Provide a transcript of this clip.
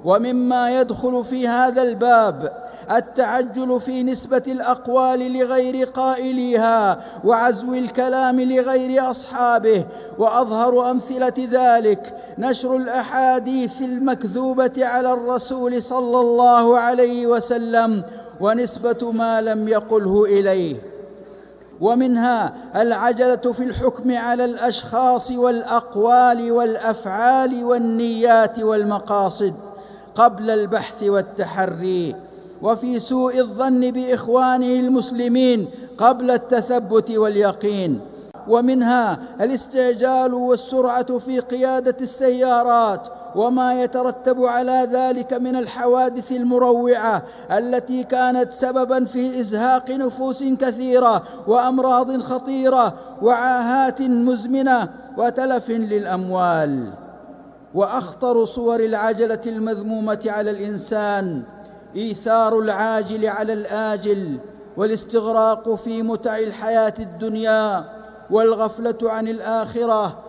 ومما يدخل في هذا الباب التعجل في نسبة الأقوال لغير قائليها وعزو الكلام لغير أصحابه. وأظهر أمثلة ذلك نشر الأحاديث المكذوبة على الرسول صلى الله عليه وسلم ونسبة ما لم يقله إليه. ومنها العجلة في الحكم على الأشخاص والأقوال والأفعال والنيات والمقاصد قبل البحث والتحري، وفي سوء الظن بإخوانه المسلمين قبل التثبت واليقين. ومنها الاستعجال والسرعة في قيادة السيارات وما يترتب على ذلك من الحوادث المروعة التي كانت سبباً في إزهاق نفوس كثيرة وأمراض خطيرة وعاهات مزمنة وتلف للأموال. وأخطر صور العجلة المذمومة على الإنسان إيثار العاجل على الآجل والاستغراق في متع الحياة الدنيا والغفلة عن الآخرة